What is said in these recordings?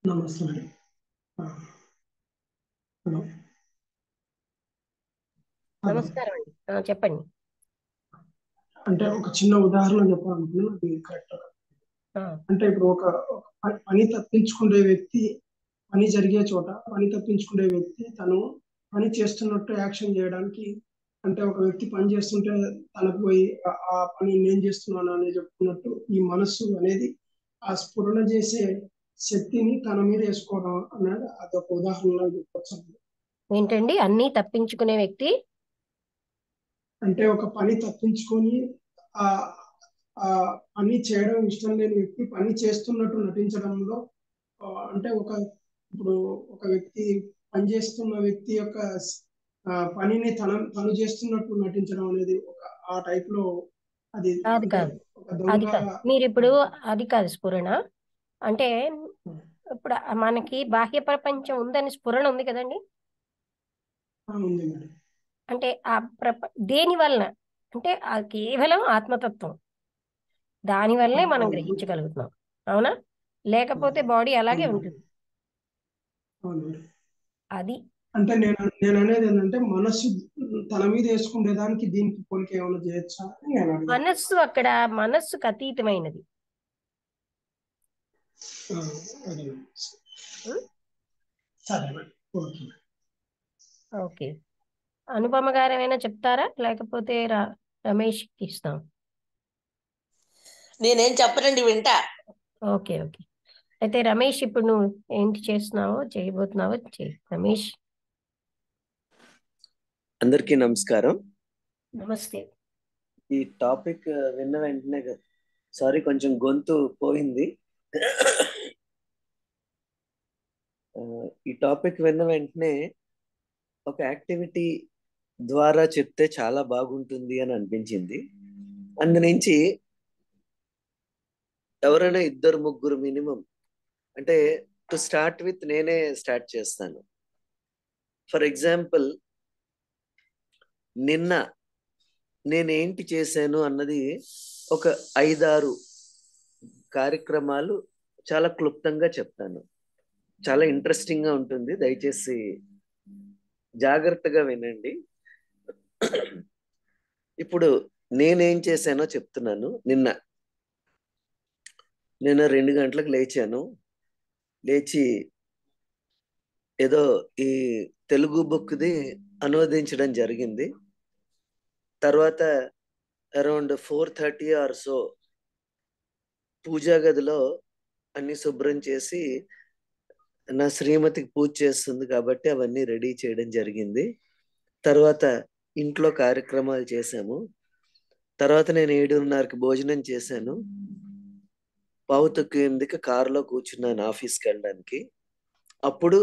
నమస్తే అండి. ఆ, హలో హలో నమస్కారం అండి. చెప్పండి. అంటే ఒక చిన్న ఉదాహరణ చెప్పాలనుకున్నాను, అది కరెక్ట్. ఆ, అంటే ఇప్పుడు ఒక పని తప్పించుకునే వ్యక్తి, పని జరిగే చోట పని తప్పించుకునే వ్యక్తి తను పని చేస్తున్నట్టు యాక్షన్ చేయడానికి, అంటే ఒక వ్యక్తి పని చేస్తుంటే తనకు పోయి ఆ పని నేను చేస్తున్నాను అని చెప్పుకున్నట్టు ఈ మనస్సు అనేది ఆ స్ఫురణ చేసే శక్తిని తన మీద వేసుకోవడం అనేది అదొక ఉదాహరణగా చెప్పొచ్చు. ఏంటండి అన్నీ తప్పించుకునే వ్యక్తి? అంటే ఒక పని తప్పించుకొని ఆ ఆ పని చేయడం ఇష్టం లేని వ్యక్తి పని చేస్తున్నట్టు నటించడంలో, అంటే ఇప్పుడు ఒక వ్యక్తి పని చేస్తున్న వ్యక్తి యొక్క పనిని తను చేస్తున్నట్టు నటించడం అనేది ఒక ఆ టైప్ లో అది. కాదు అంటే కాదు, ఒక దొంగ. అది కాదు. మీరు ఇప్పుడు అది కాదు స్ఫురణ. అంటే ఇప్పుడు మనకి బాహ్య ప్రపంచం ఉందని స్ఫురణ ఉంది కదండి. ఉంది మేడం. అంటే ఆ దేని వలన? అంటే అది కేవలం ఆత్మతత్వం. దాని వల్లనే మనం అవును గ్రహించగలుగుతున్నాం. అవునా? లేకపోతే బాడీ అలాగే అవును ఉంటుంది. అవును మేడం. అది అంటే నేను అనేది ఏంటంటే మనస్సు తన మీద వేసుకునే దానికి దీనికి పోలిక ఏమైనా చేయొచ్చా అని నేను అడిగాను. మనస్సు అక్కడ మనస్సుకు అతీతమైనది. అది ఉం? సరే madam. Okay madam. Okay. Anupama గారు ఏమైనా చెప్తారా, లేకపోతే రమేష్కి ఇస్తాం? నేనేం చెప్పనండి, వింటా. Okay okay. అయితే రమేష్, ఇప్పుడు నువ్వు ఏంటి చేస్తున్నావో చేయబోతున్నావో చేయి రమేష్. అందరికీ నమస్కారం. నమస్తే. ఈ టాపిక్ విన్న వెంటనే, సారీ కొంచెం గొంతు పోయింది. ఈ టాపిక్ విన్న వెంటనే ఒక యాక్టివిటీ ద్వారా చెప్తే చాలా బాగుంటుంది అని అనిపించింది. అందునుంచి ఎవరైనా ఇద్దరు ముగ్గురు మినిమం, అంటే టు స్టార్ట్ విత్ నేనే స్టార్ట్ చేస్తాను. ఫర్ ఎగ్జాంపుల్, నిన్న నేనేంటి చేశాను అన్నది ఒక 5-6 కార్యక్రమాలు చాలా క్లుప్తంగా చెప్తాను. చాలా ఇంట్రెస్టింగ్ గా ఉంటుంది, దయచేసి జాగ్రత్తగా వినండి. ఇప్పుడు నేనేం చేశానో చెప్తున్నాను. నిన్న 2 గంటలకు లేచాను. లేచి ఏదో ఈ తెలుగు బుక్ది అనువదించడం జరిగింది. తర్వాత అరౌండ్ 4:30 ఆర్ సో పూజా గదిలో అన్ని శుభ్రం చేసి, నా శ్రీమతికి పూజ చేస్తుంది కాబట్టి అవన్నీ రెడీ చేయడం జరిగింది. తర్వాత ఇంట్లో కార్యక్రమాలు చేశాము. తర్వాత నేను 7:30కి భోజనం చేశాను. 7:45కి కారులో కూర్చున్నాను ఆఫీస్కి వెళ్ళడానికి. అప్పుడు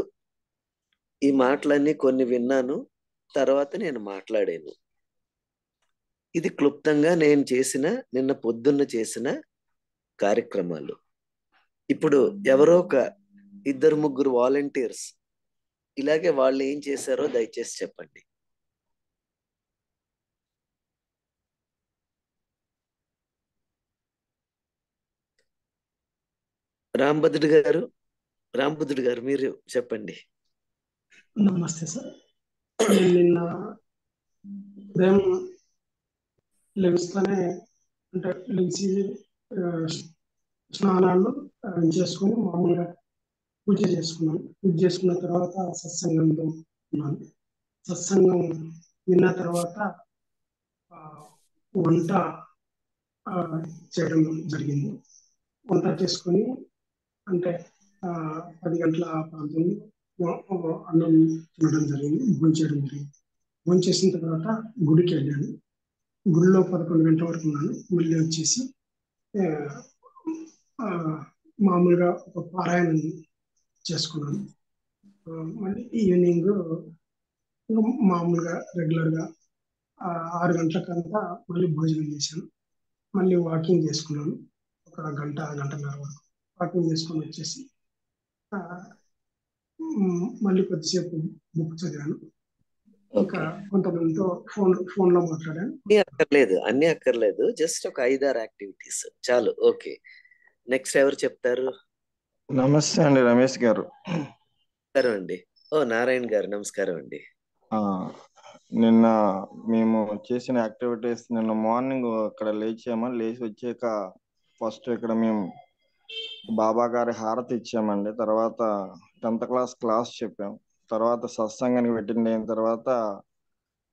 ఈ మాటలన్నీ కొన్ని విన్నాను. తర్వాత నేను మాట్లాడాను. ఇది క్లుప్తంగా నేను నిన్న పొద్దున్న చేసిన కార్యక్రమాలు. ఇప్పుడు ఎవరో ఒక 2-3 వాలంటీర్స్ ఇలాగే వాళ్ళు ఏం చేశారో దయచేసి చెప్పండి. రాంభద్రుడు గారు మీరు చెప్పండి. నమస్తే సార్. నేను నిన్న ఉదయం లెగిస్తానే, అంటే లెగిసి స్నానాలు చేసుకొని మామూలుగా పూజ చేసుకున్నాను. పూజ చేసుకున్న తర్వాత సత్సంగంలో ఉన్నాను. సత్సంగం విన్న తర్వాత ఆ, వంట ఆ, చేయడం జరిగింది. వంట చేసుకొని, అంటే 10 గంటల ప్రాంతంలో అన్నం తినడం జరిగింది, భోంచేయడం జరిగింది. భోంచేసిన తర్వాత గుడికి వెళ్ళాను. గుడిలో 11 గంటల వరకు ఉన్నాను. మళ్ళీ వచ్చేసి ఆ, ఆ, మామూలుగా ఒక పారాయణం చేసుకున్నాను. మళ్ళీ ఈవినింగ్ మామూలుగా రెగ్యులర్గా 6 గంటలకంతా మళ్ళీ భోజనం చేశాను. మళ్ళీ వాకింగ్ చేసుకున్నాను ఒక గంట గంటన్నర వరకు. వాకింగ్ చేసుకొని వచ్చేసి ఆ, మళ్ళీ కొద్దిసేపు బుక్ చదివాను. ఇంకా కొంతమందితో ఫోన్లో మాట్లాడాను. అన్ని అక్కర్లేదు, జస్ట్ ఒక 5-6 యాక్టివిటీస్ చాలు. ఓకే, నెక్స్ట్ ఎవరు చెప్తారు? నమస్తే అండి రమేష్ గారు. నమస్కారం అండి. ఓ నారాయణ గారు నమస్కారం అండి. ఆ, నిన్న మేము చేసిన యాక్టివిటీస్, నిన్న మార్నింగ్ ఇక్కడ లేచి వచ్చాక ఫస్ట్ ఇక్కడ మేము బాబా గారి హారతి ఇచ్చామండి. తర్వాత 10th క్లాస్ చెప్పాం. తర్వాత సత్సంగానికి పెట్టింది అయిన తర్వాత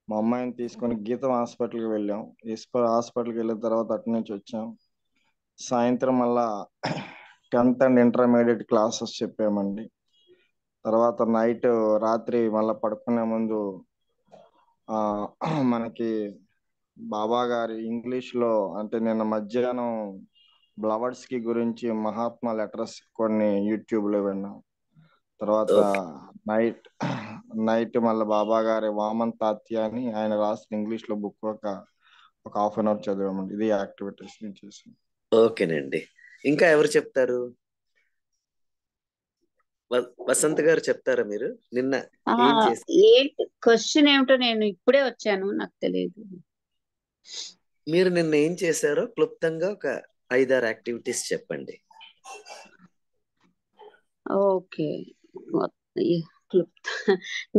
మా అమ్మాయిని తీసుకొని గీతం హాస్పిటల్కి వెళ్ళాం. హాస్పిటల్కి వెళ్ళిన తర్వాత అటు నుంచి వచ్చాం. సాయంత్రం మళ్ళా 10th అండ్ ఇంటర్మీడియట్ క్లాసెస్ చెప్పామండి. తర్వాత రాత్రి మళ్ళీ పడుకునే ముందు మనకి బాబా గారి ఇంగ్లీష్లో, అంటే నిన్న మధ్యాహ్నం బ్లవర్స్ కి గురించి మహాత్మా లెటర్స్ కొన్ని యూట్యూబ్లో విన్నాం. తర్వాత నైట్ మళ్ళీ బాబా గారి వామన్ తాత్య అని ఆయన రాసిన ఇంగ్లీష్లో బుక్ ఒక హాఫ్ అన్ అవర్ చదివామండి. ఇది యాక్టివిటీస్ నేను చేసాను. ఓకేనండి. ఇంకా ఎవరు చెప్తారు? వసంత్ గారు చెప్తారా మీరు? నిన్న ఏం చేశారు? ఏంటి క్వశ్చన్ ఏమిటో నేను ఇప్పుడే వచ్చాను, నాకు తెలియదు. మీరు నిన్న ఏం చేశారో క్లుప్తంగా ఒక 5-6 యాక్టివిటీస్ చెప్పండి. ఓకే,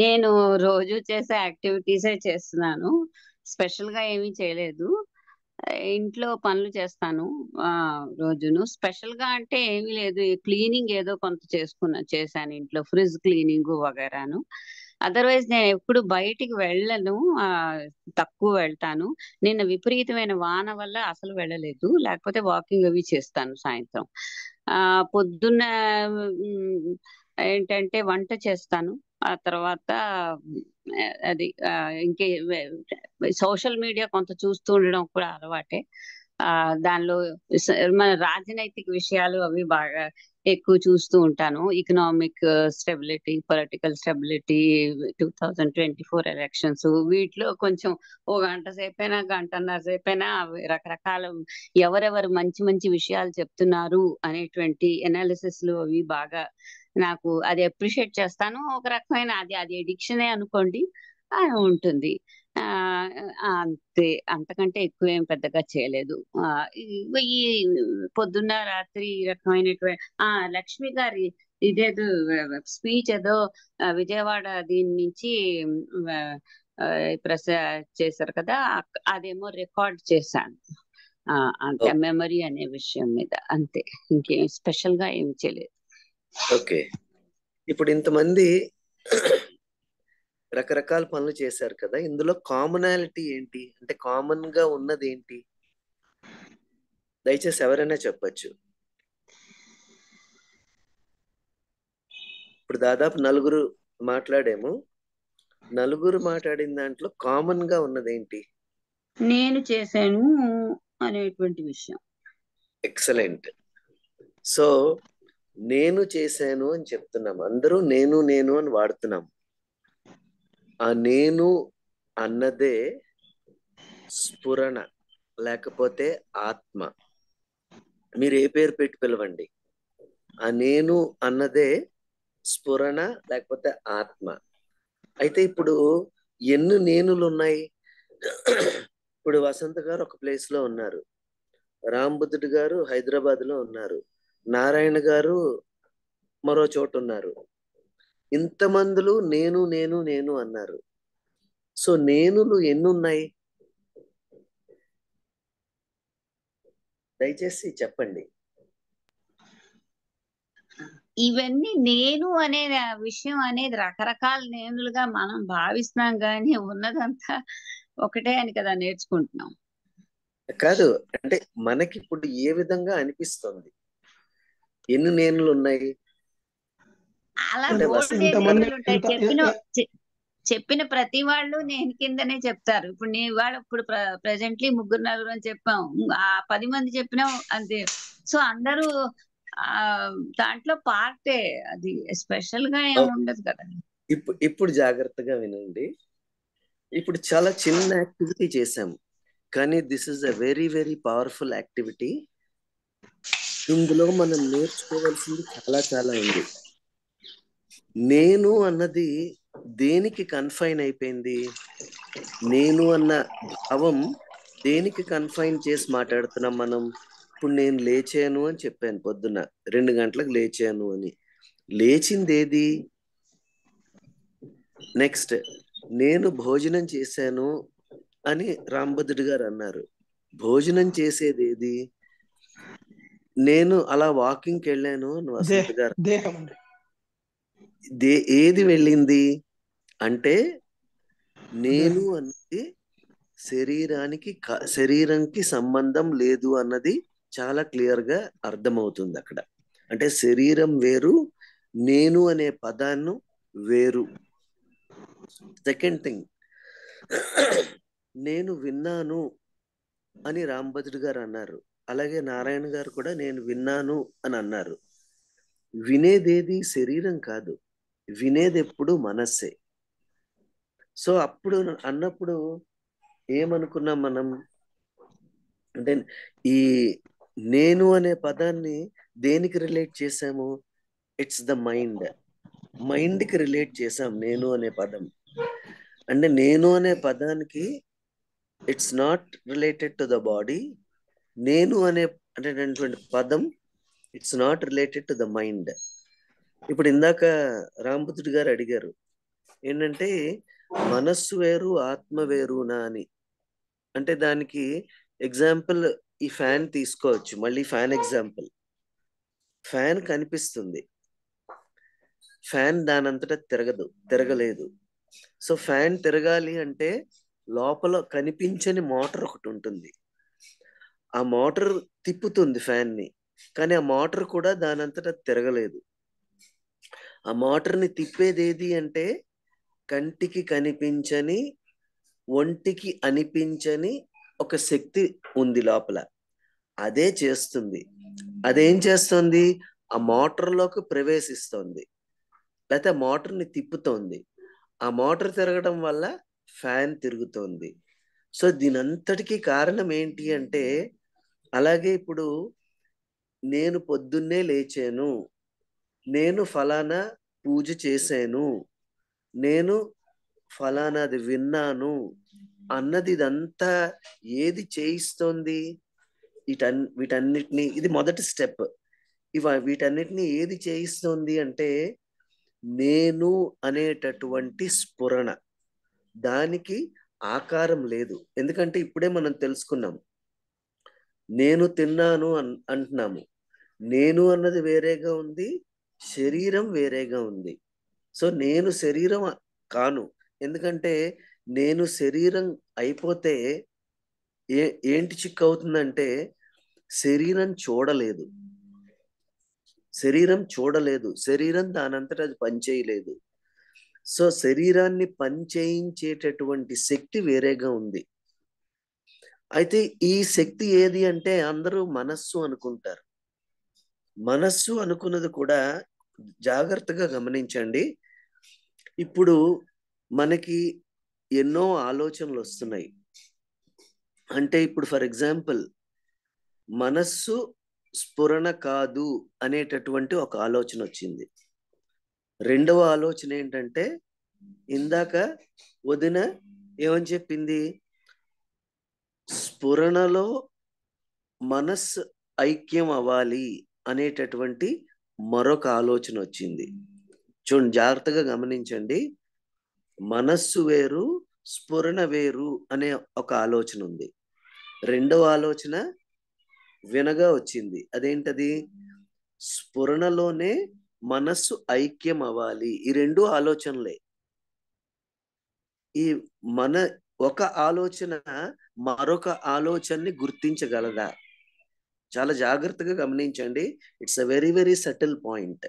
నేను రోజు చేసే యాక్టివిటీసే చేస్తున్నాను. స్పెషల్ గా ఏమీ చేయలేదు. ఇంట్లో పనులు చేస్తాను రోజును. స్పెషల్ గా అంటే ఏమీ లేదు. క్లీనింగ్ ఏదో కొంత చేశాను ఇంట్లో, ఫ్రిడ్జ్ క్లీనింగ్ వగేరాను. అదర్వైజ్ నేను ఎప్పుడు బయటికి వెళ్ళను, తక్కువ వెళ్తాను. నిన్న విపరీతమైన వాన వల్ల అసలు వెళ్ళలేదు, లేకపోతే వాకింగ్ అవి చేస్తాను సాయంత్రం. పొద్దున్న ఏంటంటే వంట చేస్తాను. ఆ తర్వాత అది ఇంకే సోషల్ మీడియా కొంత చూస్తూ ఉండడం కూడా అలవాటే. దానిలో మన రాజనైతిక విషయాలు అవి బాగా ఎక్కువ చూస్తూ ఉంటాను. Economic stability, political stability, 2024 elections, వీటిలో కొంచెం ఓ గంట సేపైనా గంటన్నర సేపైనా రకరకాల ఎవరెవరు మంచి మంచి విషయాలు చెప్తున్నారు అనేటువంటి ఎనాలిసిస్లు అవి బాగా నాకు అది అప్రిషియేట్ చేస్తాను. ఒక రకమైన అది ఎడిక్షనే అనుకోండి ఉంటుంది. అంతే, అంతకంటే ఎక్కువ ఏం పెద్దగా చేయలేదు. ఈ పొద్దున్న రాత్రి ఈ రకమైనటువంటి లక్ష్మి గారి ఇదేదో స్పీచ్ ఏదో విజయవాడ దీని నుంచి చేశారు కదా, అదేమో రికార్డ్ చేశాను. అంతే, మెమరీ అనే విషయం మీద, అంతే. ఇంకేం స్పెషల్ గా ఏం చేయలేదు. ఓకే, ఇప్పుడు ఇంతమంది రకరకాల పనులు చేశారు కదా, ఇందులో కామనాలిటీ ఏంటి? అంటే కామన్ గా ఉన్నది ఏంటి? దయచేసి ఎవరైనా చెప్పచ్చు. ఇప్పుడు దాదాపు 4 మాట్లాడాము. 4 మాట్లాడిన దాంట్లో కామన్ గా ఉన్నది ఏంటి? నేను చేశాను అనేటువంటి విషయం. ఎక్సలెంట్. సో నేను చేశాను అని చెప్తున్నాం, అందరూ నేను నేను అని వాడుతున్నాం. ఆ నేను అన్నదే స్ఫురణ, లేకపోతే ఆత్మ. మీరు ఏ పేరు పెట్టి పిలవండి, ఆ నేను అన్నదే స్ఫురణ లేకపోతే ఆత్మ. అయితే ఇప్పుడు ఎన్ని నేనులు ఉన్నాయి? ఇప్పుడు వసంత్ గారు ఒక ప్లేస్ లో ఉన్నారు, రాంబుద్ధుడు గారు హైదరాబాద్ లో ఉన్నారు, నారాయణ గారు మరో చోటు ఉన్నారు. ఇంతమందులు నేను నేను నేను అన్నారు. సో నేనులు ఎన్ని ఉన్నాయి? దయచేసి చెప్పండి. ఇవన్నీ నేను అనే విషయం అనేది రకరకాల నేనులుగా మనం భావిస్తున్నాం, కానీ ఉన్నదంతా ఒకటే అని కదా నేర్చుకుంటున్నాం. కాదు, అంటే మనకి ఇప్పుడు ఏ విధంగా అనిపిస్తుంది? ఎన్ని నేనులు ఉన్నాయి? అలా చెప్పిన ప్రతి వాళ్ళు నేను కిందనే చెప్తారు. ఇప్పుడు నీ వాళ్ళు ఇప్పుడు ప్రెసెంట్లీ 3-4 అని చెప్పాం, 10 మంది చెప్పినాం అంతే. సో అందరూ దాంట్లో పార్టే, అది స్పెషల్ గా ఏమి ఉండదు కదా. ఇప్పుడు జాగ్రత్తగా వినండి. ఇప్పుడు చాలా చిన్న యాక్టివిటీ చేసాం, కానీ this is a very very powerful activity. ఇందులో మనం నేర్చుకోవాల్సింది చాలా చాలా ఉంది. నేను అన్నది దేనికి కన్ఫైన్ అయిపోయింది? నేను అన్న భావం దేనికి కన్ఫైన్ చేసి మాట్లాడుతున్నాం మనం? ఇప్పుడు నేను లేచాను అని చెప్పాను పొద్దున్న 2 గంటలకు లేచాను అని. లేచింది ఏది? నెక్స్ట్ నేను భోజనం చేశాను అని రాంభద్రుడి గారు అన్నారు. భోజనం చేసేది ఏది? నేను అలా వాకింగ్కి వెళ్ళాను అని వసంత్ గారు. దేహం అండి. ఏది వెళ్ళింది అంటే నేను అన్నది శరీరంకి సంబంధం లేదు అన్నది చాలా క్లియర్ గా అర్థమవుతుంది అక్కడ. అంటే శరీరం వేరు, నేను అనే పదాన్ని వేరు. సెకండ్ థింగ్, నేను విన్నాను అని రాంభద్రుడు గారు అన్నారు. అలాగే నారాయణ గారు కూడా నేను విన్నాను అని అన్నారు. వినేదేది శరీరం కాదు, వినేది ఎప్పుడు మనస్సే. సో అప్పుడు అన్నప్పుడు ఏమనుకున్నాం మనం అంటే, ఈ నేను అనే పదాన్ని దేనికి రిలేట్ చేసాము? ఇట్స్ ద మైండ్ కి రిలేట్ చేసాం నేను అనే పదం. అంటే నేను అనే పదానికి it's not related to the body. నేను అనేటువంటి పదం it's not related to the mind. ఇప్పుడు ఇందాక రాంభద్రుడి గారు అడిగారు ఏంటంటే మనస్సు వేరు ఆత్మ వేరునా అని. అంటే దానికి ఎగ్జాంపుల్ ఈ ఫ్యాన్ తీసుకోవచ్చు. మళ్ళీ ఫ్యాన్ ఎగ్జాంపుల్. ఫ్యాన్ కనిపిస్తుంది, ఫ్యాన్ దానంతటా తిరగలేదు. సో ఫ్యాన్ తిరగాలి అంటే లోపల కనిపించని మోటార్ ఒకటి ఉంటుంది. ఆ మోటార్ తిప్పుతుంది ఫ్యాన్ ని, కానీ ఆ మోటార్ కూడా దానంతటా తిరగలేదు. ఆ మోటార్ని తిప్పేది ఏది అంటే కంటికి కనిపించని, ఒంటికి అనిపించని ఒక శక్తి ఉంది లోపల. అదే చేస్తుంది. అదేం చేస్తుంది? ఆ మోటార్లోకి ప్రవేశిస్తుంది, లేకపోతే మోటార్ని తిప్పుతోంది. ఆ మోటార్ తిరగడం వల్ల ఫ్యాన్ తిరుగుతోంది. సో దీనంతటికీ కారణం ఏంటి అంటే, అలాగే ఇప్పుడు నేను పొద్దున్నే లేచాను, నేను ఫలానా పూజ చేశాను, నేను ఫలానాది విన్నాను అన్నది ఇదంతా ఏది చేయిస్తోంది? వీటన్నిటిని, ఇది మొదటి స్టెప్. వీటన్నిటిని ఏది చేయిస్తోంది అంటే నేను అనేటటువంటి స్ఫురణ. దానికి ఆకారం లేదు. ఎందుకంటే ఇప్పుడే మనం తెలుసుకున్నాం, నేను తిన్నాను అంటున్నాము. నేను అన్నది వేరేగా ఉంది, శరీరం వేరేగా ఉంది. సో నేను శరీరం కాను. ఎందుకంటే నేను శరీరం అయిపోతే ఏంటి చిక్కు అవుతుందంటే శరీరం చూడలేదు, శరీరం దానంతటా అది పనిచేయలేదు. సో శరీరాన్ని పనిచేయించేటటువంటి శక్తి వేరేగా ఉంది. అయితే ఈ శక్తి ఏది అంటే అందరూ మనస్సు అనుకుంటారు. మనస్సు అనుకున్నది కూడా జాగ్రత్తగా గమనించండి. ఇప్పుడు మనకి ఎన్నో ఆలోచనలు వస్తున్నాయి. అంటే ఇప్పుడు ఫర్ ఎగ్జాంపుల్ మనస్సు స్ఫురణ కాదు అనేటటువంటి ఒక ఆలోచన వచ్చింది. రెండవ ఆలోచన ఏంటంటే ఇందాక వదిన ఏమని చెప్పింది? స్ఫురణలో మనస్సు ఐక్యం అవ్వాలి అనేటటువంటి మరొక ఆలోచన వచ్చింది. చూడండి, జాగ్రత్తగా గమనించండి. మనస్సు వేరు, స్ఫురణ వేరు అనే ఒక ఆలోచన ఉంది. రెండవ ఆలోచన వినగా వచ్చింది. అదేంటది? స్ఫురణలోనే మనస్సు ఐక్యం అవ్వాలి. ఈ రెండు ఆలోచనలే. ఈ ఒక ఆలోచన మరొక ఆలోచనని గుర్తించగలదా? చాలా జాగ్రత్తగా గమనించండి. It's a very very subtle point.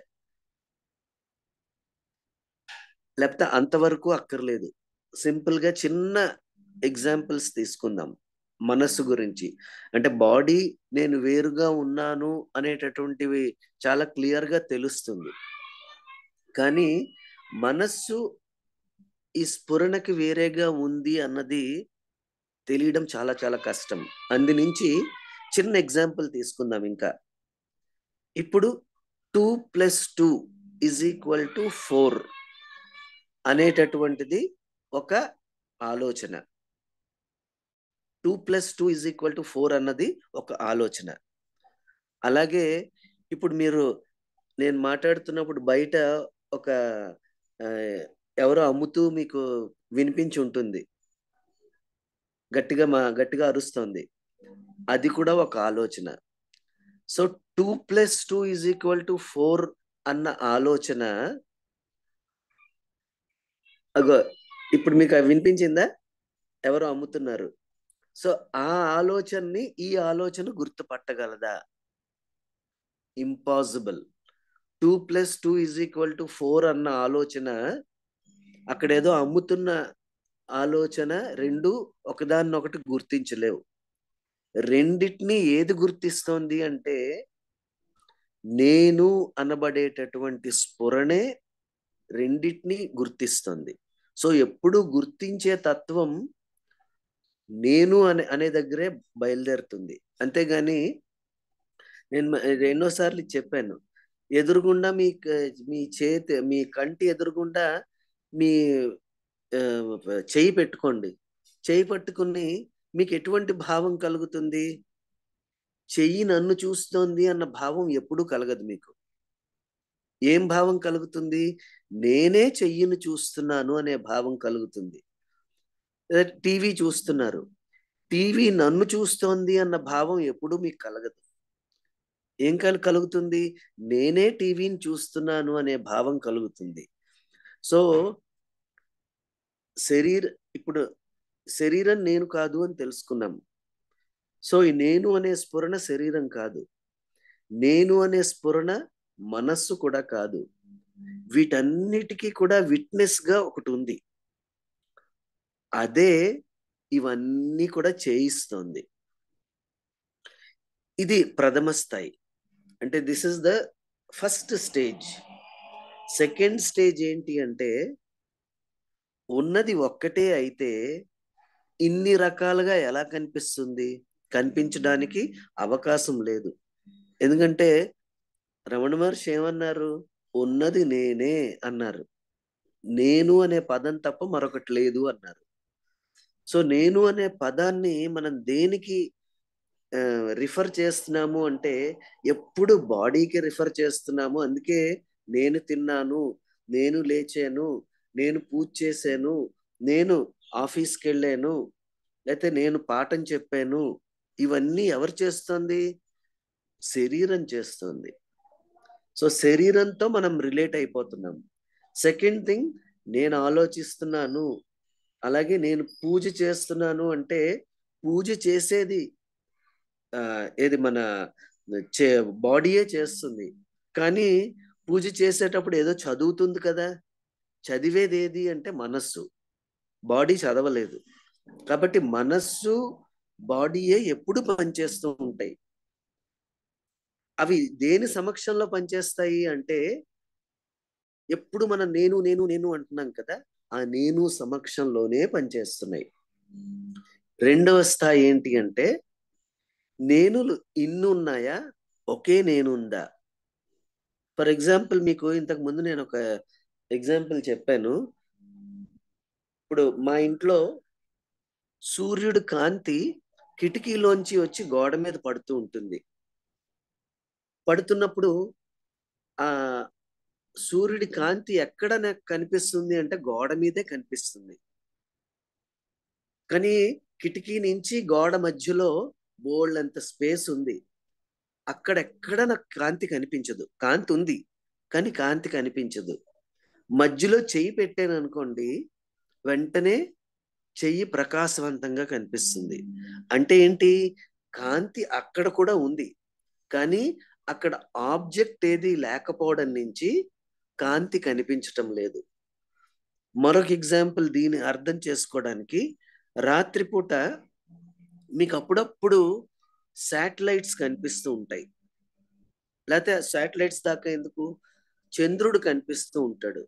లేకపోతే అంతవరకు అక్కర్లేదు. సింపుల్ గా చిన్న ఎగ్జాంపుల్స్ తీసుకుందాం మనస్సు గురించి. అంటే బాడీ నేను వేరుగా ఉన్నాను అనేటటువంటివి చాలా క్లియర్ గా తెలుస్తుంది. కానీ మనస్సు ఈ స్ఫురణకి వేరేగా ఉంది అన్నది తెలియడం చాలా చాలా కష్టం. అందు నుంచి చిన్న ఎగ్జాంపుల్ తీసుకుందాం. ఇంకా ఇప్పుడు 2+2 = 4 అనేటటువంటిది ఒక ఆలోచన. 2+2 = 4 అన్నది ఒక ఆలోచన. అలాగే ఇప్పుడు మీరు నేను మాట్లాడుతున్నప్పుడు బయట ఒక ఎవరో అమ్ముతూ మీకు వినిపించి ఉంటుంది, గట్టిగా అరుస్తోంది, అది కూడా ఒక ఆలోచన. సో 2+2=4 అన్న ఆలోచన, అగో ఇప్పుడు మీకు వినిపించిందా? ఎవరో అమ్ముతున్నారు. సో ఆ ఆలోచనని ఈ ఆలోచన గుర్తుపట్టగలదా? ఇంపాసిబుల్. 2+2=4 అన్న ఆలోచన, అక్కడ ఏదో అమ్ముతున్న ఆలోచన రెండు ఒకదాన్నొకటి గుర్తించలేవు. రెండిటిని ఏది గుర్తిస్తోంది అంటే నేను అనబడేటటువంటి స్ఫురణే రెండిటిని గుర్తిస్తుంది. సో ఎప్పుడు గుర్తించే తత్వం నేను అనే దగ్గరే బయలుదేరుతుంది. అంతేగాని నేను ఎన్నోసార్లు చెప్పాను, ఎదురుగుండా మీ కంటి ఎదురుగుండా మీ చెయ్యి పెట్టుకోండి. చెయ్యి పట్టుకుని మీకు ఎటువంటి భావం కలుగుతుంది? చెయ్యి నన్ను చూస్తోంది అన్న భావం ఎప్పుడూ కలగదు మీకు. ఏం భావం కలుగుతుంది? నేనే చెయ్యిని చూస్తున్నాను అనే భావం కలుగుతుంది. టీవీ చూస్తున్నారు, టీవీ నన్ను చూస్తోంది అన్న భావం ఎప్పుడూ మీకు కలగదు. ఏం కలుగుతుంది? నేనే టీవీని చూస్తున్నాను అనే భావం కలుగుతుంది. సో ఇప్పుడు శరీరం నేను కాదు అని తెలుసుకున్నాము. సో ఈ నేను అనే స్ఫురణ శరీరం కాదు, నేను అనే స్ఫురణ మనస్సు కూడా కాదు. వీటన్నిటికీ కూడా విట్నెస్ గా ఒకటి ఉంది, అదే ఇవన్నీ కూడా చేయిస్తోంది. ఇది ప్రథమ స్థాయి, అంటే this is the first stage. Second stage ఏంటి అంటే ఉన్నది ఒక్కటే అయితే ఇన్ని రకాలుగా ఎలా కనిపిస్తుంది? కనిపించడానికి అవకాశం లేదు. ఎందుకంటే రమణ మహర్షి ఏమన్నారు? ఉన్నది నేనే అన్నారు. నేను అనే పదం తప్ప మరొకటి లేదు అన్నారు. సో నేను అనే పదాన్ని మనం దేనికి రిఫర్ చేస్తున్నాము అంటే ఎప్పుడు బాడీకి రిఫర్ చేస్తున్నాము. అందుకే నేను తిన్నాను, నేను లేచాను, నేను పూజ చేశాను, నేను ఆఫీస్కి వెళ్ళాను, లేకపోతే నేను పాఠం చెప్పాను, ఇవన్నీ ఎవరు చేస్తుంది? శరీరం చేస్తుంది. సో శరీరంతో మనం రిలేట్ అయిపోతున్నాం. సెకండ్ థింగ్, నేను ఆలోచిస్తున్నాను, అలాగే నేను పూజ చేస్తున్నాను అంటే పూజ చేసేది ఏది మన బాడీయే చేస్తుంది. కానీ పూజ చేసేటప్పుడు ఏదో చదువుతుంది కదా, చదివేది ఏది అంటే మనస్సు, బాడీ చదవలేదు. కాబట్టి మనస్సు బాడీయే ఎప్పుడు పనిచేస్తూ ఉంటాయి. అవి దేని సమక్షంలో పనిచేస్తాయి అంటే ఎప్పుడు మనం నేను నేను నేను అంటున్నాం కదా, ఆ నేను సమక్షంలోనే పనిచేస్తున్నాయి. రెండవ స్థాయి ఏంటి అంటే నేనులు ఇన్ని ఉన్నాయా, ఒకే నేను ఉందా? ఫర్ ఎగ్జాంపుల్ మీకు ఇంతకు ముందు నేను ఒక ఎగ్జాంపుల్ చెప్పాను. ఇప్పుడు మా ఇంట్లో సూర్యుడు కాంతి కిటికీలోంచి వచ్చి గోడ మీద పడుతూ ఉంటుంది. పడుతున్నప్పుడు ఆ సూర్యుడి కాంతి ఎక్కడ నాకు కనిపిస్తుంది అంటే గోడ మీదే కనిపిస్తుంది. కానీ కిటికీ నుంచి గోడ మధ్యలో బోల్డంత స్పేస్ ఉంది, అక్కడెక్కడ నాకు కాంతి కనిపించదు. కాంతి ఉంది కానీ కాంతి కనిపించదు. మధ్యలో చెయ్యి పెట్టాను అనుకోండి, వెంటనే చెయ్యి ప్రకాశవంతంగా కనిపిస్తుంది. అంటే ఏంటి? కాంతి అక్కడ కూడా ఉంది కానీ అక్కడ ఆబ్జెక్ట్ ఏది లేకపోవడం నుంచి కాంతి కనిపించటం లేదు. మరొక ఎగ్జాంపుల్ దీన్ని అర్థం చేసుకోవడానికి, రాత్రిపూట మీకు అప్పుడప్పుడు శాటిలైట్స్ కనిపిస్తూ ఉంటాయి. లేకపోతే శాటిలైట్స్ దాకా ఎందుకు, చంద్రుడు కనిపిస్తూ ఉంటాడు.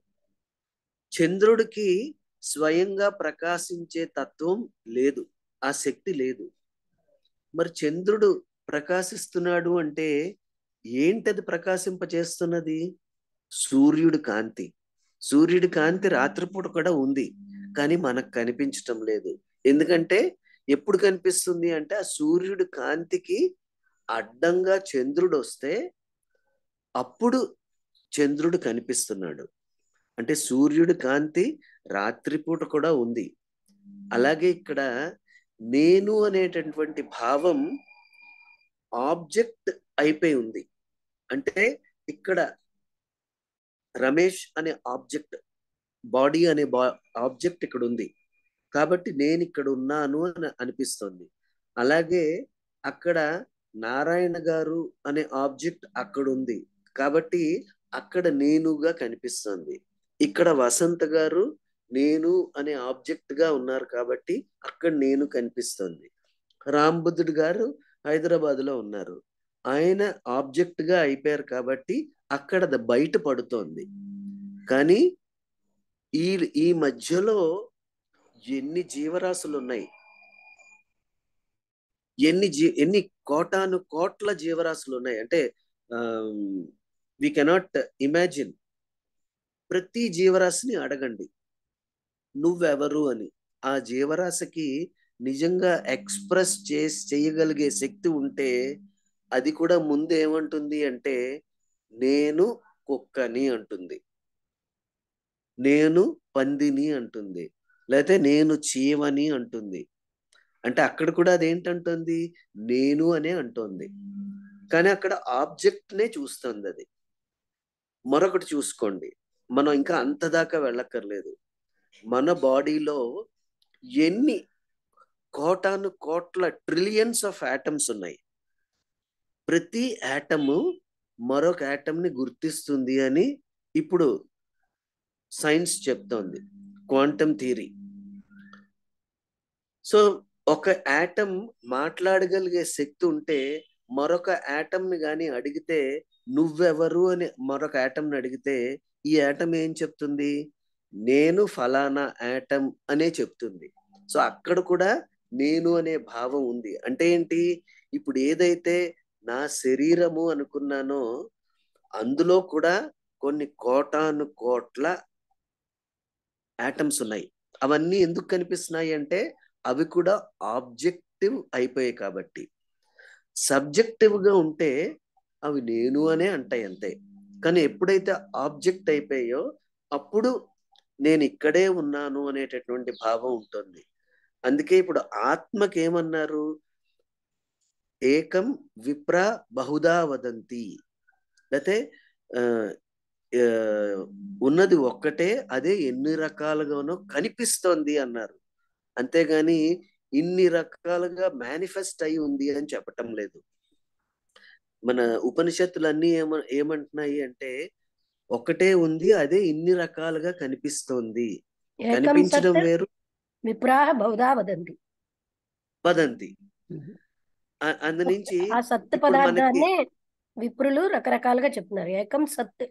చంద్రుడికి స్వయంగా ప్రకాశించే తత్వం లేదు, ఆ శక్తి లేదు. మరి చంద్రుడు ప్రకాశిస్తున్నాడు అంటే ఏంటది ప్రకాశింపచేస్తున్నది? సూర్యుడి కాంతి. సూర్యుడి కాంతి రాత్రిపూట కూడా ఉంది కానీ మనకు కనిపించటం లేదు. ఎందుకంటే ఎప్పుడు కనిపిస్తుంది అంటే ఆ సూర్యుడి కాంతికి అడ్డంగా చంద్రుడు వస్తే అప్పుడు చంద్రుడు కనిపిస్తున్నాడు. అంటే సూర్యుడి కాంతి రాత్రిపూట కూడా ఉంది. అలాగే ఇక్కడ నేను అనేటటువంటి భావం ఆబ్జెక్ట్ అయిపోయి ఉంది. అంటే ఇక్కడ రమేష్ అనే ఆబ్జెక్ట్, బాడీ అనే ఆబ్జెక్ట్ ఇక్కడ ఉంది కాబట్టి నేను ఇక్కడ ఉన్నాను అని అనిపిస్తుంది. అలాగే అక్కడ నారాయణ గారు అనే ఆబ్జెక్ట్ అక్కడ ఉంది కాబట్టి అక్కడ నేనుగా కనిపిస్తుంది. ఇక్కడ వసంత గారు నేను అనే ఆబ్జెక్ట్ గా ఉన్నారు కాబట్టి అక్కడ నేను కనిపిస్తుంది. రాంబుద్ధుడు గారు హైదరాబాద్ లో ఉన్నారు, ఆయన ఆబ్జెక్ట్ గా అయిపోయారు కాబట్టి అక్కడ బయట పడుతోంది. కానీ ఈ ఈ మధ్యలో ఎన్ని జీవరాశులు ఉన్నాయి, ఎన్ని కోటాను కోట్ల జీవరాశులు ఉన్నాయి అంటే వి కెనాట్ ఇమాజిన్. ప్రతి జీవరాశిని అడగండి నువ్వెవరు అని. ఆ జీవరాశికి నిజంగా ఎక్స్ప్రెస్ చేయగలిగే శక్తి ఉంటే అది కూడా ముందు ఏమంటుంది అంటే నేను కుక్కని అంటుంది, నేను పందిని అంటుంది, లేకపోతే నేను చీమని అంటుంది. అంటే అక్కడ కూడా అదేంటంటుంది, నేను అనే అంటుంది. కానీ అక్కడ ఆబ్జెక్ట్ నే చూస్తుంది అది. మరొకటి చూసుకోండి, మనం ఇంకా అంత దాకా వెళ్ళక్కర్లేదు. మన బాడీలో ఎన్ని కోటాను కోట్ల ట్రిలియన్స్ ఆఫ్ ఆటమ్స్ ఉన్నాయి. ప్రతి ఆటము మరొక ఆటంని గుర్తిస్తుంది అని ఇప్పుడు సైన్స్ చెప్తోంది, క్వాంటమ్ థియరీ. సో ఒక ఆటం మాట్లాడగలిగే శక్తి ఉంటే మరొక ఆటంని కానీ అడిగితే నువ్వెవరు అని మరొక ఆటంని అడిగితే ఈ ఆటం ఏం చెప్తుంది, నేను ఫలానా ఆటం అనే చెప్తుంది. సో అక్కడ కూడా నేను అనే భావం ఉంది. అంటే ఏంటి, ఇప్పుడు ఏదైతే నా శరీరము అనుకున్నానో అందులో కూడా కొన్ని కోటాను కోట్ల ఆటమ్స్ ఉన్నాయి. అవన్నీ ఎందుకు కనిపిస్తున్నాయి అంటే అవి కూడా ఆబ్జెక్టివ్ అయిపోయాయి కాబట్టి. సబ్జెక్టివ్ గా ఉంటే అవి నేను అనే అంటాయి అంతే. కానీ ఎప్పుడైతే ఆబ్జెక్ట్ అయిపోయాయో అప్పుడు నేను ఇక్కడే ఉన్నాను అనేటటువంటి భావం ఉంటుంది. అందుకే ఇప్పుడు ఆత్మకి ఏమన్నారు, ఏకం విప్ర బహుదా వదంతి, లేకపోతే ఉన్నది ఒక్కటే అదే ఎన్ని రకాలుగానో కనిపిస్తోంది అన్నారు. అంతేగాని ఇన్ని రకాలుగా మేనిఫెస్ట్ అయి ఉంది అని చెప్పటం లేదు. మన ఉపనిషత్తులన్నీ ఏమంటున్నాయి అంటే ఒకటే ఉంది అదే ఇన్ని రకాలుగా కనిపిస్తోంది. కనిపించడం వేరు, విప్రాహ బహుదా వదంతి వదంతి. అందు నుంచి ఆ సత్ పదార్థాన్ని విప్రులు రకరకాలుగా చెప్తున్నారు. ఏకం సత్.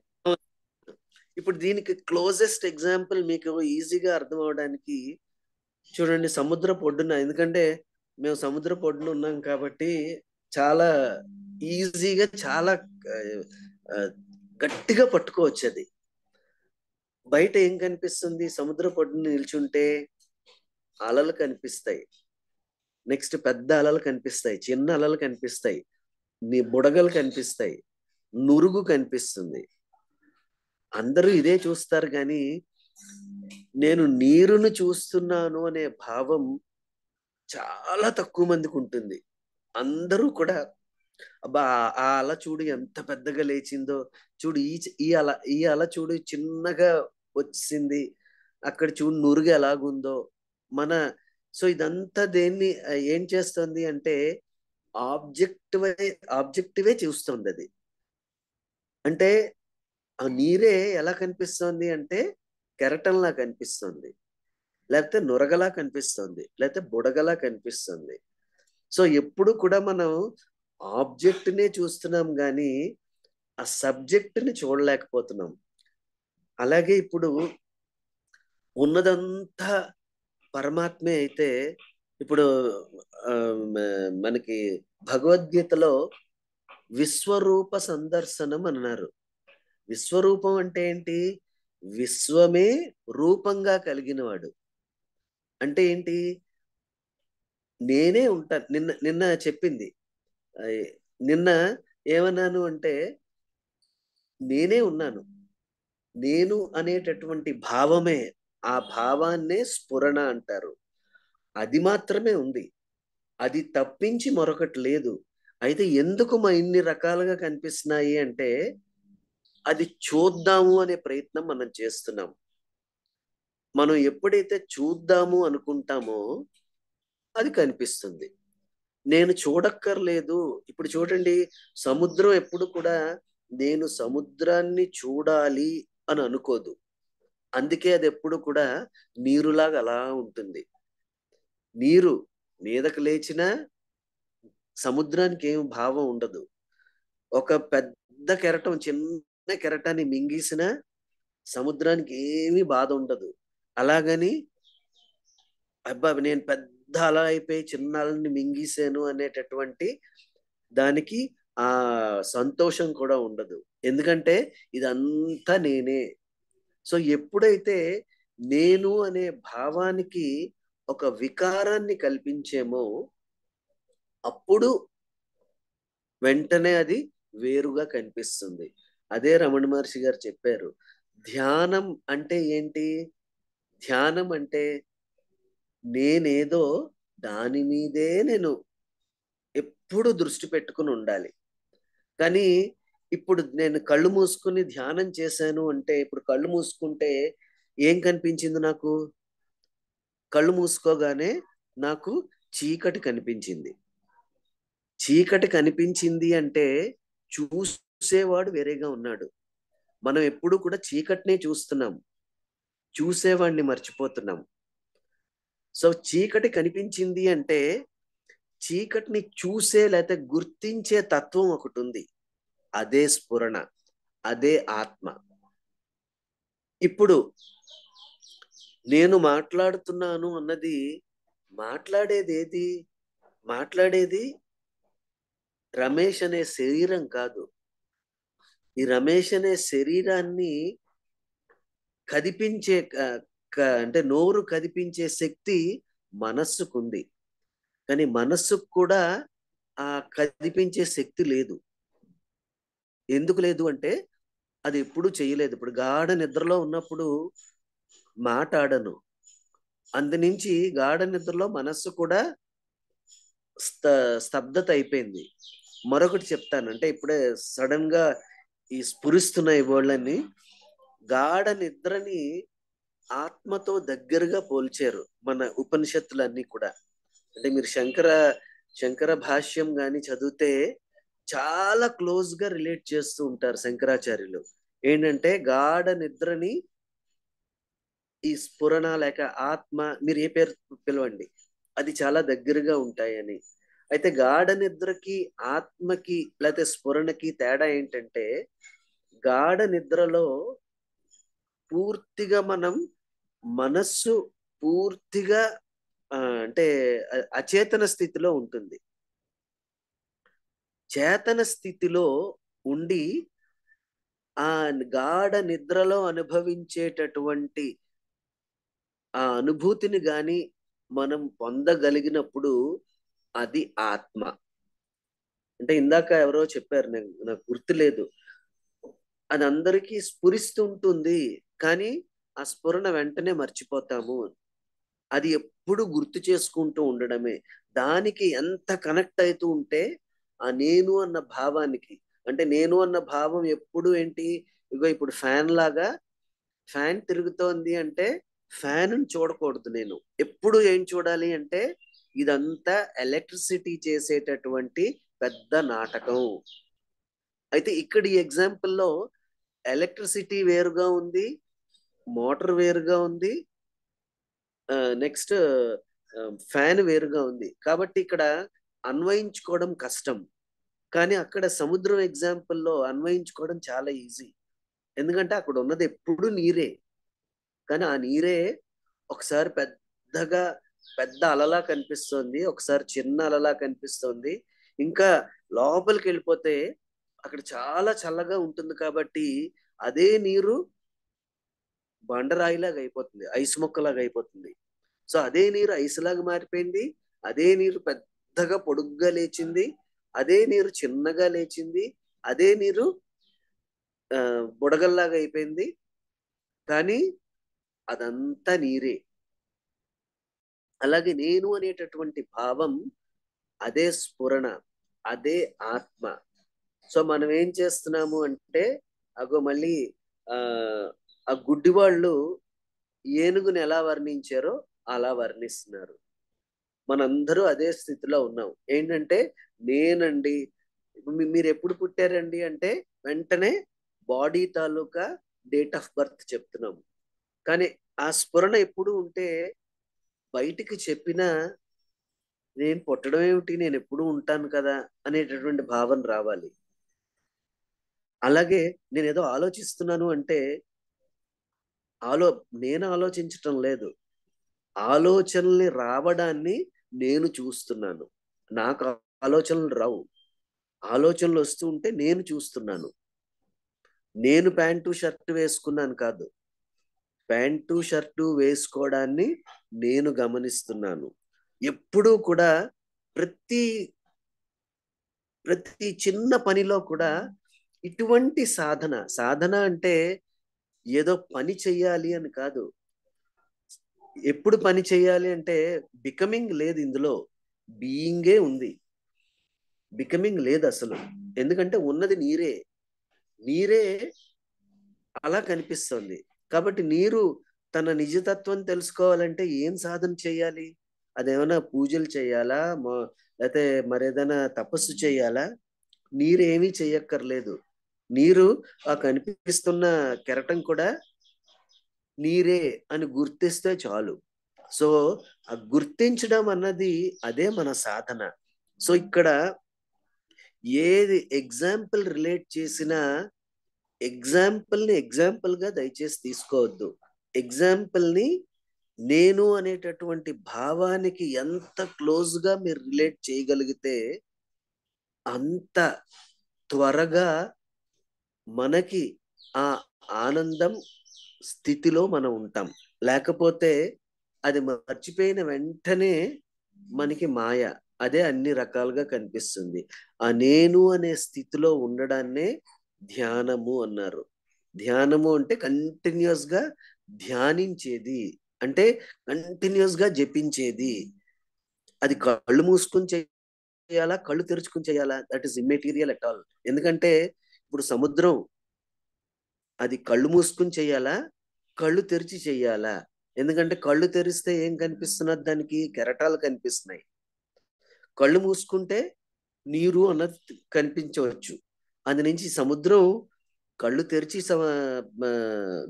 ఇప్పుడు దీనికి క్లోజెస్ట్ ఎగ్జాంపుల్ మీకు ఈజీగా అర్థం అవడానికి చూడండి, సముద్రపు ఒడ్డున, ఎందుకంటే మేము సముద్రపు ఒడ్డున ఉన్నాం కాబట్టి చాలా ఈజీగా చాలా గట్టిగా పట్టుకోవచ్చు అది. బయట ఏం కనిపిస్తుంది, సముద్రపు ఒడ్డున నిల్చుంటే అలలు కనిపిస్తాయి, నెక్స్ట్ పెద్ద అలలు కనిపిస్తాయి, చిన్న అలలు కనిపిస్తాయి, బుడగలు కనిపిస్తాయి, నురుగు కనిపిస్తుంది. అందరూ ఇదే చూస్తారు కానీ నేను నీరును చూస్తున్నాను అనే భావం చాలా తక్కువ మందికి ఉంటుంది. అందరూ కూడా అబ్బా ఆ అల చూడు ఎంత పెద్దగా లేచిందో, చూడు ఈ అల చూడు చిన్నగా వచ్చింది, అక్కడ చూడు నురుగు ఎలాగుందో సో ఇదంతా దేన్ని ఏం చేస్తుంది అంటే ఆబ్జెక్టివే చూస్తుంది అది. అంటే ఆ నీరే ఎలా కనిపిస్తుంది అంటే కెరటంలా కనిపిస్తుంది, లేకపోతే నురగలా కనిపిస్తుంది, లేకపోతే బుడగలా కనిపిస్తుంది. సో ఎప్పుడు కూడా మనం ఆబ్జెక్ట్ నే చూస్తున్నాం కానీ ఆ సబ్జెక్ట్ ని చూడలేకపోతున్నాం. అలాగే ఇప్పుడు ఉన్నదంతా పరమాత్మే అయితే ఇప్పుడు మనకి భగవద్గీతలో విశ్వరూప సందర్శనం అన్నారు. విశ్వరూపం అంటే ఏంటి, విశ్వమే రూపంగా కలిగినవాడు. అంటే ఏంటి, నేనే ఉంటాను. నిన్న చెప్పింది నిన్న ఏమన్నాను అంటే నేనే ఉన్నాను, నేను అనేటటువంటి భావమే, ఆ భావాన్నే స్ఫురణ అంటారు. అది మాత్రమే ఉంది, అది తప్పించి మరొకటి లేదు. అయితే ఎందుకు మా ఇన్ని రకాలుగా కనిపిస్తున్నాయి అంటే అది చూద్దాము అనే ప్రయత్నం మనం చేస్తున్నాం. మనం ఎప్పుడైతే చూద్దాము అనుకుంటామో అది కనిపిస్తుంది. నేను చూడక్కర్లేదు. ఇప్పుడు చూడండి, సముద్రం ఎప్పుడు కూడా నేను సముద్రాన్ని చూడాలి అని అనుకోదు. అందుకే అది ఎప్పుడు కూడా నీరులాగా అలా ఉంటుంది. నీరు మీదకి లేచినా సముద్రానికి ఏం భావం ఉండదు. ఒక పెద్ద కెరటం చిన్న కెరటాన్ని మింగేసినా సముద్రానికి ఏమీ బాధ ఉండదు. అలాగని అబ్బా నేను పెద్ద అల అయిపోయి చిన్న అలని మింగేశాను అనేటటువంటి దానికి ఆ సంతోషం కూడా ఉండదు. ఎందుకంటే ఇదంతా నేనే. సో ఎప్పుడైతే నేను అనే భావానికి ఒక వికారాన్ని కల్పించేమో అప్పుడు వెంటనే అది వేరుగా కనిపిస్తుంది. అదే రమణ మహర్షి గారు చెప్పారు, ధ్యానం అంటే ఏంటి? ధ్యానం అంటే నేనేదో దాని మీదే నేను ఎప్పుడు దృష్టి పెట్టుకుని ఉండాలి. కానీ ఇప్పుడు నేను కళ్ళు మూసుకుని ధ్యానం చేశాను అంటే, ఇప్పుడు కళ్ళు మూసుకుంటే ఏం కనిపించింది నాకు? కళ్ళు మూసుకోగానే నాకు చీకటి కనిపించింది. చీకటి కనిపించింది అంటే చూసేవాడు వేరేగా ఉన్నాడు. మనం ఎప్పుడు కూడా చీకటినే చూస్తున్నాం, చూసేవాడిని మర్చిపోతున్నాం. సో చీకటి కనిపించింది అంటే చీకటిని చూసే లేకపోతే గుర్తించే తత్వం ఒకటి ఉంది. అదే స్ఫురణ, అదే ఆత్మ. ఇప్పుడు నేను మాట్లాడుతున్నాను అన్నది మాట్లాడేది ఏది? మాట్లాడేది రమేష్ అనే శరీరం కాదు. ఈ రమేష్ అనే శరీరాన్ని కదిపించే అంటే నోరు కదిపించే శక్తి మనస్సుకుంది. కానీ మనస్సుకు కూడా ఆ కదిపించే శక్తి లేదు. ఎందుకు లేదు అంటే అది ఎప్పుడు చేయలేదు. ఇప్పుడు గాఢ నిద్రలో ఉన్నప్పుడు మాట్లాడను, అందునుంచి గాఢ నిద్రలో మనస్సు కూడా స్తబ్దత అయిపోయింది. మరొకటి చెప్తాను, అంటే ఇప్పుడే సడన్ గా ఈ స్ఫురిస్తున్నాయి వాళ్ళని. గాఢ నిద్రని ఆత్మతో దగ్గరగా పోల్చారు మన ఉపనిషత్తులన్నీ కూడా. అంటే మీరు శంకర భాష్యం గాని చదివితే చాలా క్లోజ్ గా రిలేట్ చేస్తూ ఉంటారు శంకరాచార్యులు. ఏంటంటే గాఢ నిద్రని ఈ స్ఫురణ లేక ఆత్మ, మీరు ఏ పేరు పిలవండి, అది చాలా దగ్గరగా ఉంటాయని. అయితే గాఢ నిద్రకి ఆత్మకి లేకపోతే స్ఫురణకి తేడా ఏంటంటే గాఢ నిద్రలో పూర్తిగా మనం మనస్సు పూర్తిగా అంటే అచేతన స్థితిలో ఉంటుంది. చేతన స్థితిలో ఉండి ఆ గాఢ నిద్రలో అనుభవించేటటువంటి ఆ అనుభూతిని గాని మనం పొందగలిగినప్పుడు అది ఆత్మ. అంటే ఇందాక ఎవరో చెప్పారు, నాకు గుర్తులేదు, అది అందరికీ స్ఫురిస్తుంటుంది కానీ ఆ స్ఫురణ వెంటనే మర్చిపోతాము. అది ఎప్పుడు గుర్తు చేసుకుంటూ ఉండడమే. దానికి ఎంత కనెక్ట్ అవుతూ ఉంటే ఆ నేను అన్న భావానికి, అంటే నేను అన్న భావం ఎప్పుడు ఏంటి, ఇగో ఇప్పుడు ఫ్యాన్ లాగా ఫ్యాన్ తిరుగుతోంది అంటే ఫ్యాన్ చూడకూడదు. నేను ఎప్పుడు ఏం చూడాలి అంటే ఇదంతా ఎలక్ట్రిసిటీ చేసేటటువంటి పెద్ద నాటకం. అయితే ఇక్కడ ఈ ఎగ్జాంపుల్లో ఎలక్ట్రిసిటీ వేరుగా ఉంది, మోటార్ వేరుగా ఉంది, నెక్స్ట్ ఫ్యాన్ వేరుగా ఉంది. కాబట్టి ఇక్కడ అన్వయించుకోవడం కష్టం. కానీ అక్కడ సముద్రం ఎగ్జాంపుల్లో అన్వయించుకోవడం చాలా ఈజీ. ఎందుకంటే అక్కడ ఉన్నది ఎప్పుడు నీరే. కానీ ఆ నీరే ఒకసారి పెద్ద అలలా కనిపిస్తుంది, ఒకసారి చిన్న అలలా కనిపిస్తుంది, ఇంకా లోపలికి వెళ్ళిపోతే అక్కడ చాలా చల్లగా ఉంటుంది. కాబట్టి అదే నీరు బండరాయిలాగా అయిపోతుంది, ఐస్ మొక్కలాగా అయిపోతుంది. సో అదే నీరు ఐస్ లాగా మారిపోయింది, అదే నీరు పెద్దగా పొడుగ్గా లేచింది, అదే నీరు చిన్నగా లేచింది, అదే నీరు బుడగల్లాగా అయిపోయింది, కానీ అదంతా నీరే. అలాగే నేను అనేటటువంటి భావం అదే స్ఫురణ, అదే ఆత్మ. సో మనం ఏం చేస్తున్నాము అంటే, అగో మళ్ళీ ఆ గుడ్డి వాళ్ళు ఏనుగుని ఎలా వర్ణించారో అలా వర్ణిస్తున్నారు. మనందరూ అదే స్థితిలో ఉన్నాం. ఏంటంటే నేనండి, మీరు ఎప్పుడు పుట్టారండి అంటే వెంటనే body taluka date of birth చెప్తున్నాము. కానీ ఆ స్ఫురణ ఎప్పుడు ఉంటే బయటికి చెప్పినా నేను పుట్టడం ఏమిటి, నేను ఎప్పుడు ఉంటాను కదా అనేటటువంటి భావన రావాలి. అలాగే నేను ఏదో ఆలోచిస్తున్నాను అంటే నేను ఆలోచించటం లేదు, ఆలోచనల్ని రావడాన్ని నేను చూస్తున్నాను. నాకు ఆలోచనలు రావు, ఆలోచనలు వస్తూ ఉంటే నేను చూస్తున్నాను. నేను ప్యాంటు షర్టు వేసుకున్నాను కాదు, ప్యాంటు షర్టు వేసుకోవడాన్ని నేను గమనిస్తున్నాను. ఎప్పుడూ కూడా ప్రతి చిన్న పనిలో కూడా ఇటువంటి సాధన అంటే ఏదో పని చెయ్యాలి అని కాదు. ఎప్పుడు పని చెయ్యాలి అంటే బికమింగ్ లేదు ఇందులో, బీయింగే ఉంది, బికమింగ్ లేదు అసలు. ఎందుకంటే ఉన్నది నీరే, నీరే అలా కనిపిస్తుంది. కాబట్టి నీరు తన నిజతత్వం తెలుసుకోవాలంటే ఏం సాధన చేయాలి? అదేమైనా పూజలు చేయాలా, లేకపోతే మరేదైనా తపస్సు చేయాలా? నీరు ఏమీ చెయ్యక్కర్లేదు. నీరు ఆ కనిపిస్తున్న కెరటం కూడా నీరే అని గుర్తిస్తే చాలు. సో ఆ గుర్తించడం అన్నది అదే మన సాధన. సో ఇక్కడ ఏది ఎగ్జాంపుల్ రిలేట్ చేసినా ఎగ్జాంపుల్ గా దయచేసి తీసుకోవద్దు. ఎగ్జాంపుల్ ని నేను అనేటటువంటి భావానికి ఎంత క్లోజ్ గా మీరు రిలేట్ చేయగలిగితే అంత త్వరగా మనకి ఆ ఆనందం స్థితిలో మనం ఉంటాం. లేకపోతే అది మర్చిపోయిన వెంటనే మనకి మాయ అదే అన్ని రకాలుగా కనిపిస్తుంది. ఆ నేను అనే స్థితిలో ఉండడాన్నే ధ్యానము అన్నారు. ధ్యానము అంటే కంటిన్యూస్ గా ధ్యానించేది, అంటే కంటిన్యూస్ గా జపించేది. అది కళ్ళు మూసుకుని చేయాలా, కళ్ళు తెరుచుకుని చేయాలా, that is immaterial at all. ఎందుకంటే ఇప్పుడు సముద్రం అది కళ్ళు మూసుకుని చేయాలా, కళ్ళు తెరిచి చెయ్యాలా? ఎందుకంటే కళ్ళు తెరిస్తే ఏం కనిపిస్తున్నది, దానికి కెరటాలు కనిపిస్తున్నాయి. కళ్ళు మూసుకుంటే నీరు అన్నది కనిపించవచ్చు. అందు నుంచి సముద్రం కళ్ళు తెరిచి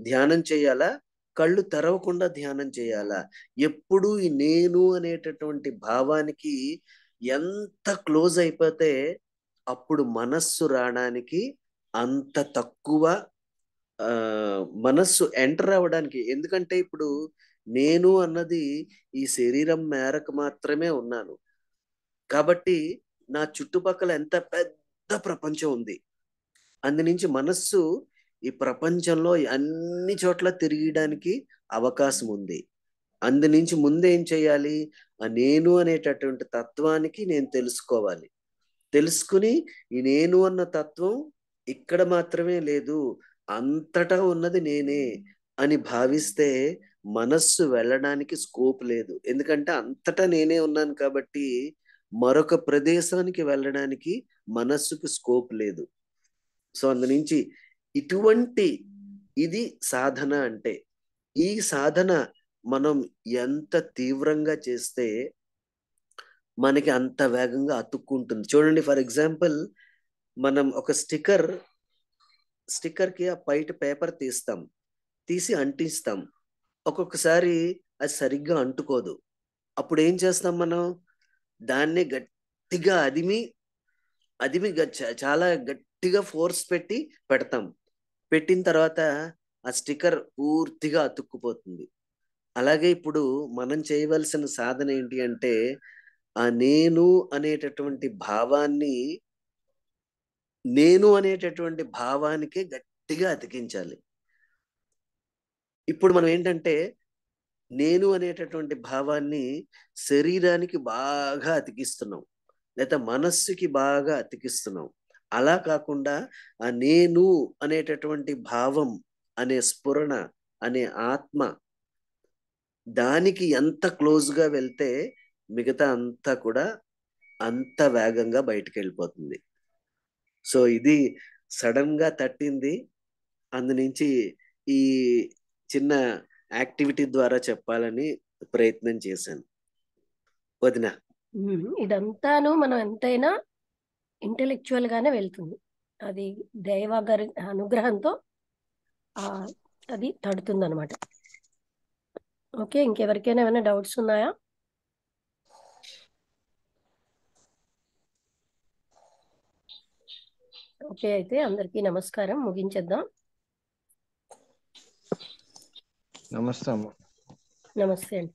ధ్యానం చేయాలా, కళ్ళు తెరవకుండా ధ్యానం చేయాలా? ఎప్పుడు ఈ నేను అనేటటువంటి భావానికి ఎంత క్లోజ్ అయిపోతే అప్పుడు మనస్సు రావడానికి అంత తక్కువ మనస్సు ఎంటర్ అవ్వడానికి. ఎందుకంటే ఇప్పుడు నేను అన్నది ఈ శరీరం మేరకు మాత్రమే ఉన్నాను కాబట్టి నా చుట్టుపక్కల ఎంత పెద్ద ప్రపంచం ఉంది. అందునుంచి మనస్సు ఈ ప్రపంచంలో అన్ని చోట్ల తిరగడానికి అవకాశం ఉంది. అందునుంచి ముందు ఏం చేయాలి, ఆ నేను అనేటటువంటి తత్వానికి నేను తెలుసుకోవాలి. తెలుసుకుని ఈ నేను అన్న తత్వం ఇక్కడ మాత్రమే లేదు, అంతటా ఉన్నది నేనే అని భావిస్తే మనస్సు వెళ్ళడానికి స్కోప్ లేదు. ఎందుకంటే అంతటా నేనే ఉన్నాను కాబట్టి మరొక ప్రదేశానికి వెళ్ళడానికి మనస్సుకు స్కోప్ లేదు. సో అందునుంచి ఇటువంటి ఇది సాధన అంటే. ఈ సాధన మనం ఎంత తీవ్రంగా చేస్తే మనకి అంత వేగంగా అతుక్కుంటుంది. చూడండి, ఫర్ ఎగ్జాంపుల్ మనం ఒక స్టిక్కర్ కి ఆ బయట పేపర్ తీసి అంటిస్తాం. ఒక్కొక్కసారి అది సరిగ్గా అంటుకోదు. అప్పుడు ఏం చేస్తాం, మనం దాన్ని గట్టిగా అదిమి చాలా గట్టిగా ఫోర్స్ పెట్టి పెడతాం. పెట్టిన తర్వాత ఆ స్టిక్కర్ పూర్తిగా అతుక్కుపోతుంది. అలాగే ఇప్పుడు మనం చేయవలసిన సాధన ఏంటి అంటే ఆ నేను అనేటటువంటి భావానికి గట్టిగా అతికించాలి. ఇప్పుడు మనం ఏంటంటే నేను అనేటటువంటి భావాన్ని శరీరానికి బాగా అతికిస్తున్నాం. లేదా మనస్సుకి బాగా అతికిస్తున్నాం. అలా కాకుండా ఆ నేను అనేటటువంటి భావం, అనే స్ఫురణ, అనే ఆత్మ, దానికి ఎంత క్లోజ్గా వెళ్తే మిగతా అంతా కూడా అంత వేగంగా బయటికి వెళ్ళిపోతుంది. సో ఇది సడన్ గా తట్టింది. అందునుంచి ఈ చిన్న యాక్టివిటీ ద్వారా చెప్పాలని ప్రయత్నం చేశాను. వదిన, ఇదంతాను మనం ఎంతైనా ఇంటెలెక్చువల్ గానే వెళ్తుంది. అది దైవ గారి అనుగ్రహంతో అది తడుతుంది అనమాట. ఓకే, ఇంకెవరికైనా ఏమైనా డౌట్స్ ఉన్నాయా? ఓకే, అయితే అందరికీ నమస్కారం, ముగించేద్దాం. నమస్తే అమ్మ. నమస్తే అండి.